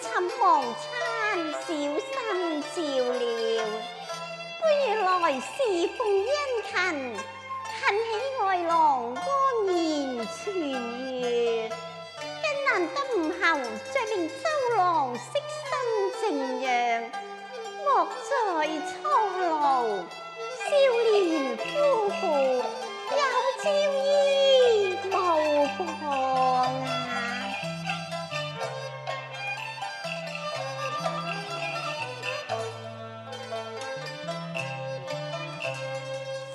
尋黃餐，小心照料。歸來侍奉殷勤，恨起外郎安然全月。一難得午後，着令周郎悉身靜養，莫在操勞。少年夫婦有朝衣無妨啊！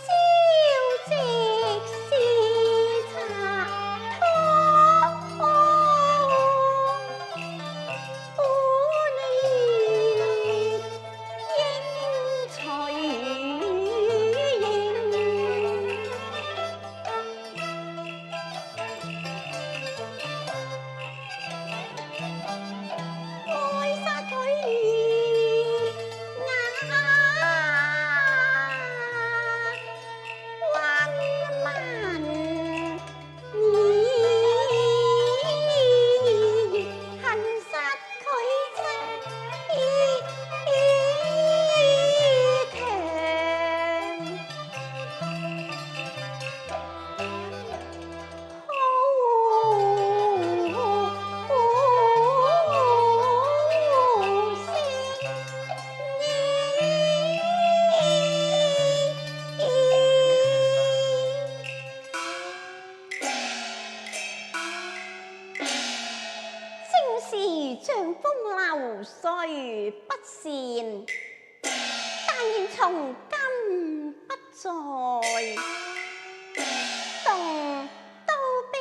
朝夕視察托本意應隨應。愛殺佢還萬意，恨殺佢像風流雖不善，但願從今不再動刀兵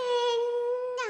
啊！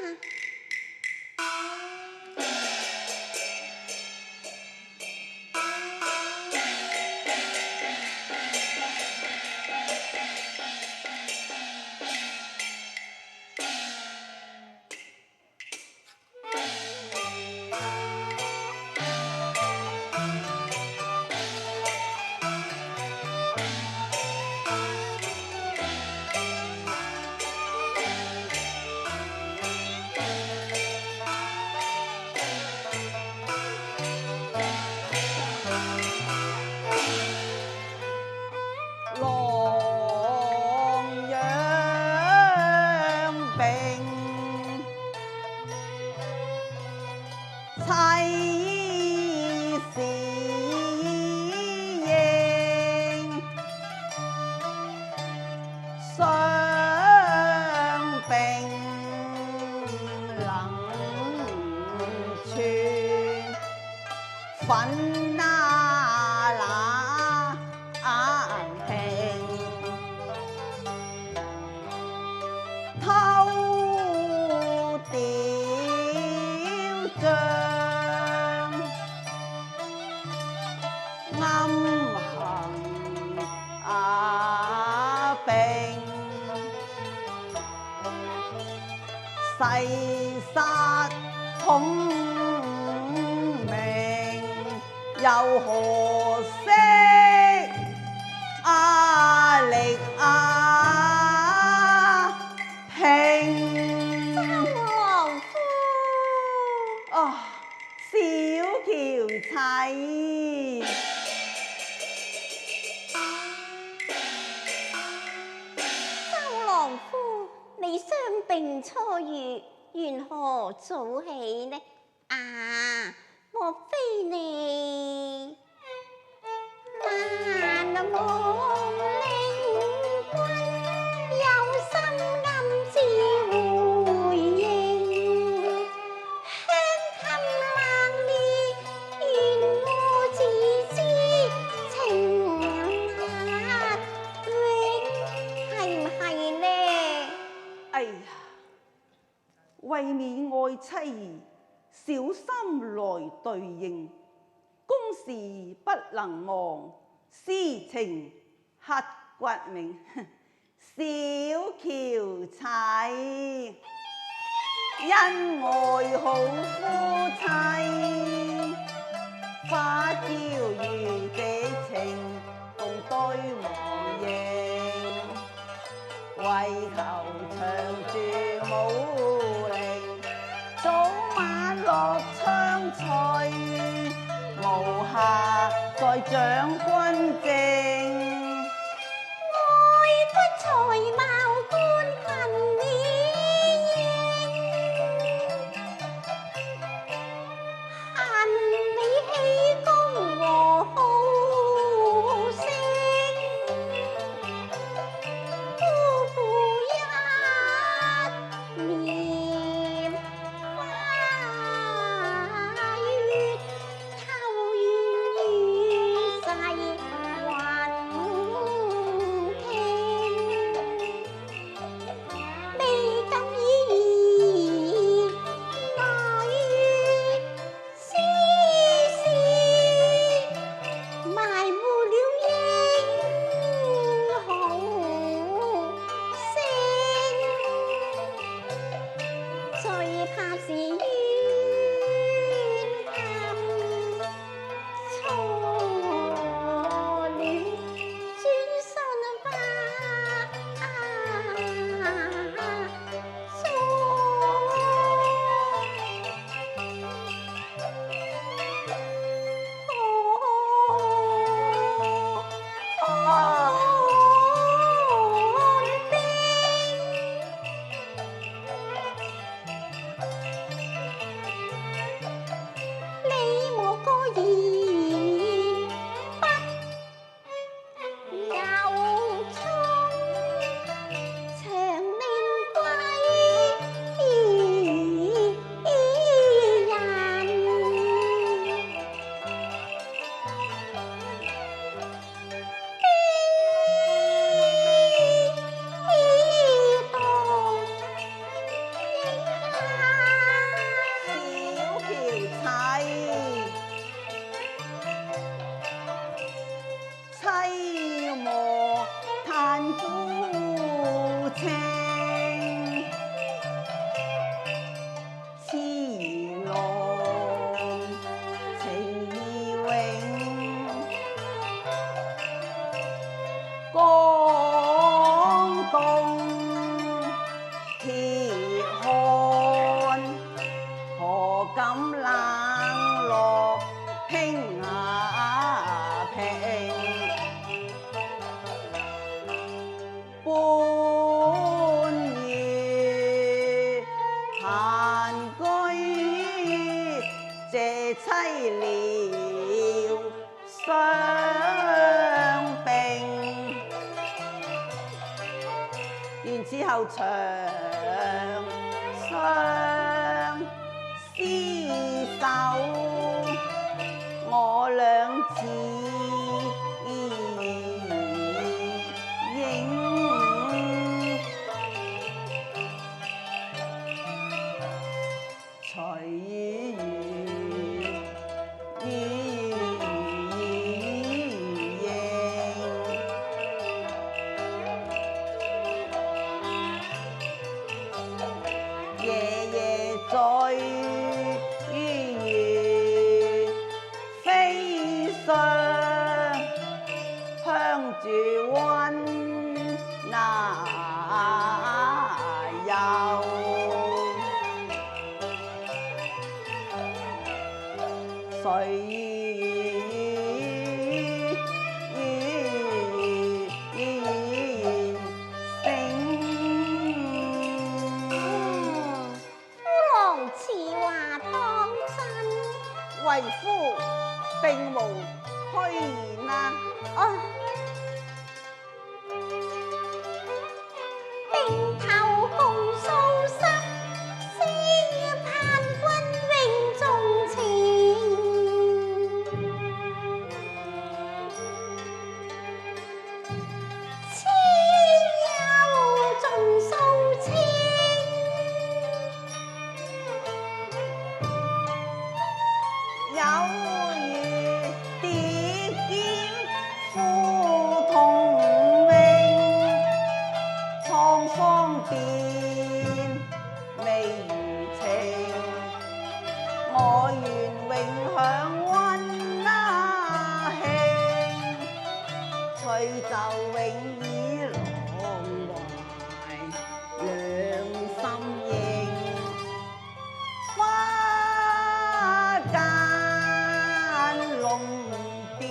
粉那平偷雕像，暗行並誓殺孔明，又何惜力平？周郎夫小喬妻，周郎夫，你傷病初愈，緣何早起呢？莫非你萬夢令君有心暗自回應？香襟冷冽，願我自知情難永，係唔係呢？哎呀，為免愛妻兒，小心來對應，公事不能忘，私情刻骨銘。小喬妻，恩愛好夫妻，花朝如這情，共對忘形，為求長住武陵，早晚樂昌翠。在掌君正，愛君才貌觀群美恨你喜功和好聲，夫婦一念花月，投緣於世雲聽，未敢以內絲絲埋沒了英雄聲，最怕是冤親錯戀，轉身不你我果然不由衷，長命妻磨炭夫青，痴郎情意永，江東鐵漢何敢冷落平平。半夜閒居，謝妻療傷病，願此後長相廝守，我倆自應。隨雨盈，夜夜在於飛霜，香住溫那遊。隨夫郎此話當真？為夫並無虛言啊！並頭紅素濕，先盼君永重情。千有盡數清，有如疊劍負同命，滄桑變未如情，我願永享溫那慶，隨就永以郎懷兩心應，花間龍點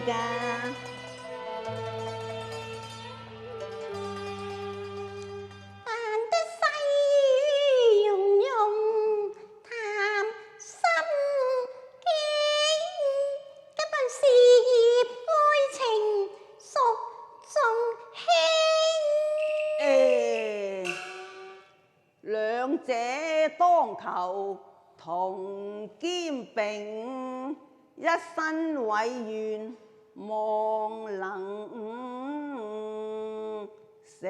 㗎。扮得細溶溶，談心經，急辦事業愛情屬仲興。兩者當求同兼並，一身委願望能成。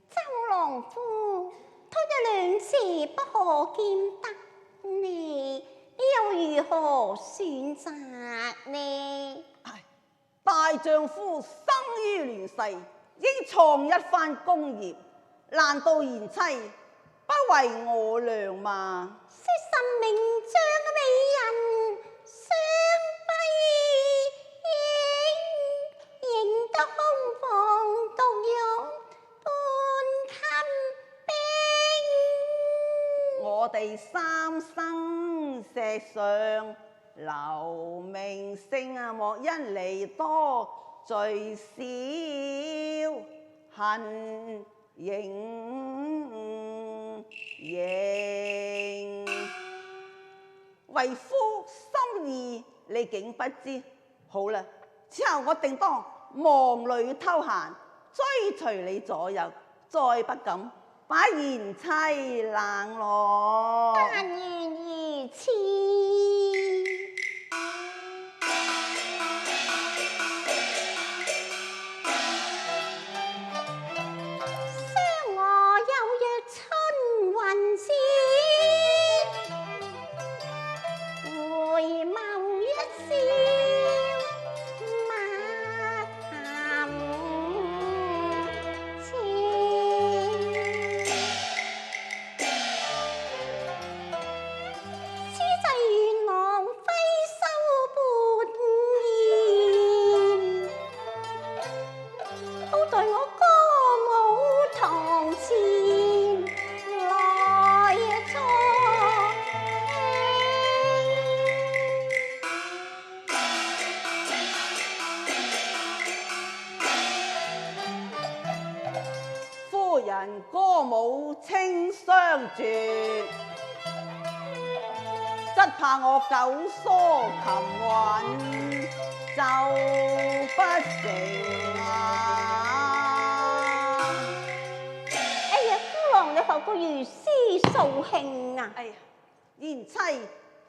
周郎夫，倘若兩者不可兼得呢，你又如何選擇呢？大丈夫生於亂世，應創一番功業，難道賢妻不為我量嗎？說神名將美人相輝映，認得空房獨擁半襟我哋三生石上留名聲啊，莫因利多聚少，恨盈為夫心意你竟不知。好啦，此後我定當忙裏偷閒，追隨你左右，再不敢把賢妻冷落。但願如此。相我有約春雲節，回眸一笑蜜含情。此際願郎揮手半言，好待我歌舞堂前來助夫人歌舞清相絕，則怕我久疏琴韻奏不成啊！哎呀，夫郎你何故如斯掃興啊？哎呀，賢妻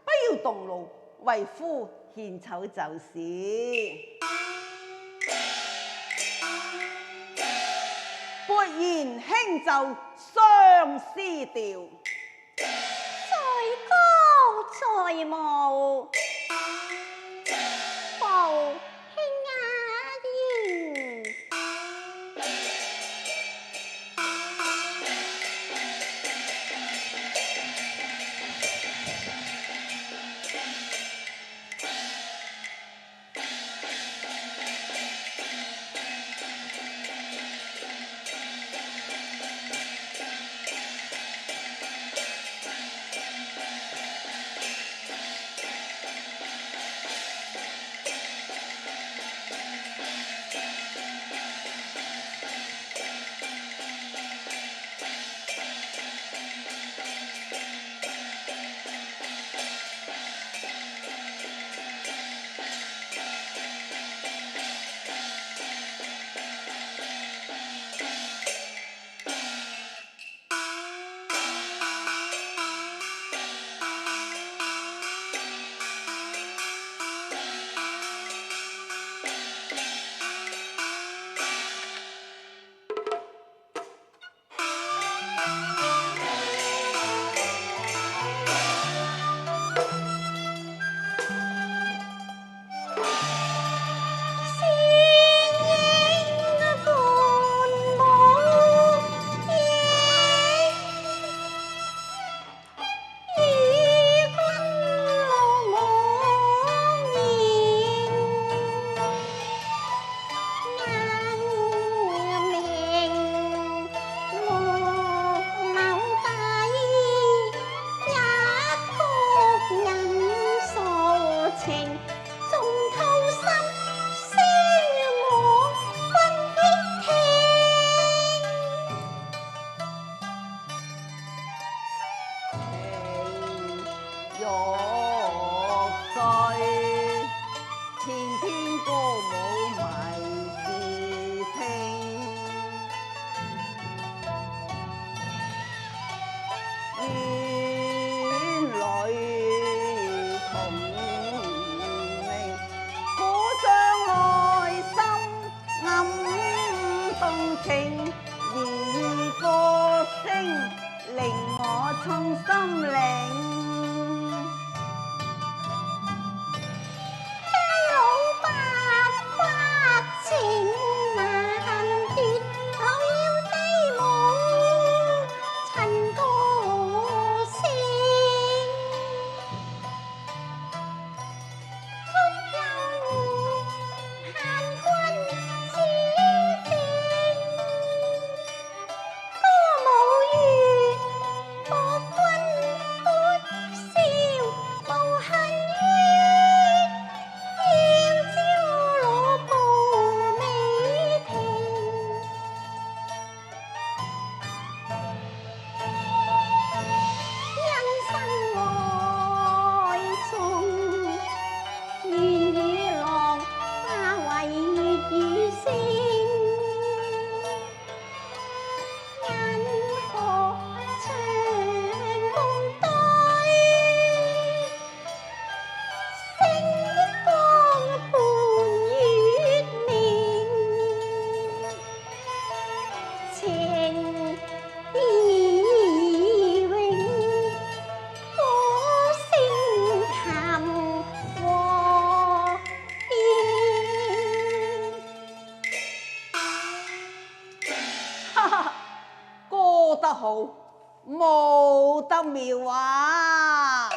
不要動怒，為夫獻醜就是。撥言輕奏相思調，在歌在舞，步輕雅言。好，冇得妙啊！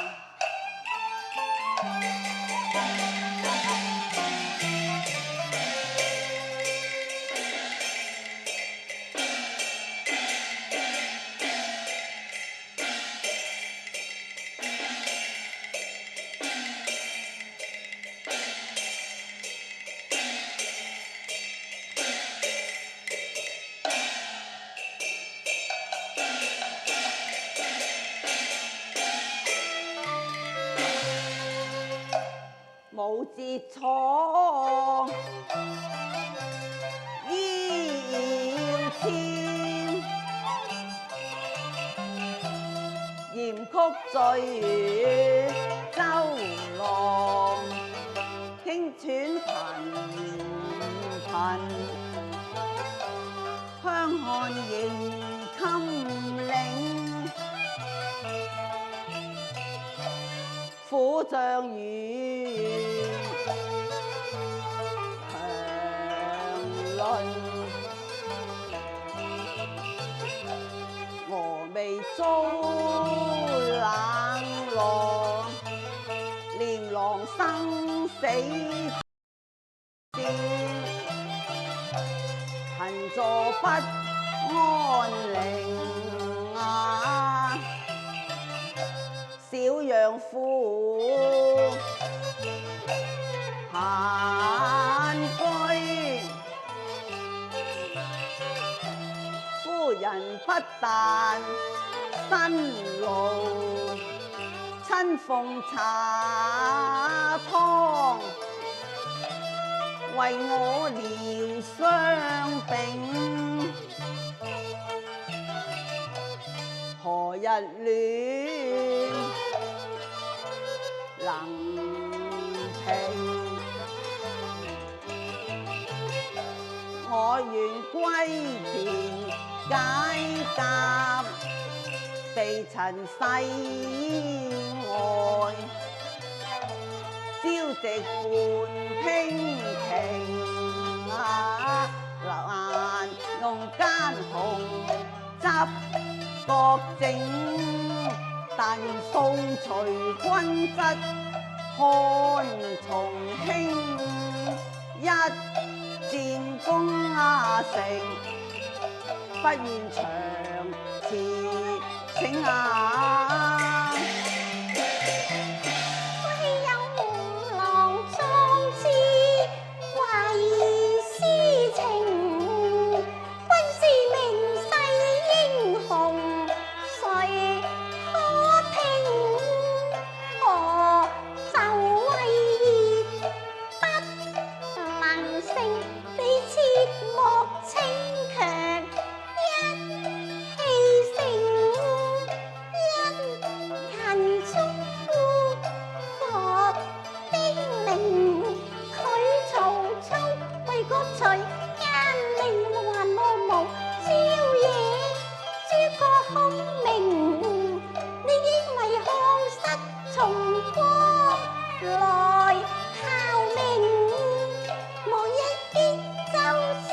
冇節錯，要簽，鹽曲醉周郎，輕喘頻頻，香汗迎襟領，苦像雨。峨眉遭冷浪，連浪生死戰，行坐不安寧啊！小陽夫閒歸。夫人不但辛勞，親奉茶湯，為我療傷病。何日戀能平？我願歸田解甲，避塵世外，朝夕伴娉婷啊！流顏弄奸雄，執國政，但願掃除君質，看重興一戰功成，不願長辭請啊！唯有郎壯志，為私情，君是名世英雄，誰可聽？我就為不能勝，你切莫逞強，一氣成，因勤祝福我的名，佢曹操為國除奸佞，還我無朝野諸葛孔明，你應為漢室重光來效命，無一必就是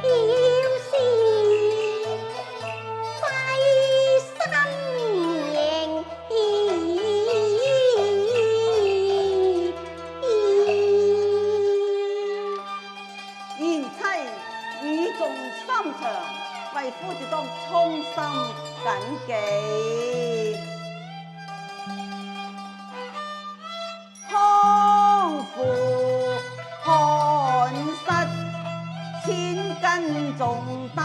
要是費心營。賢妻語重心長，為夫自當衷心謹記。匡扶漢室，千斤重擔。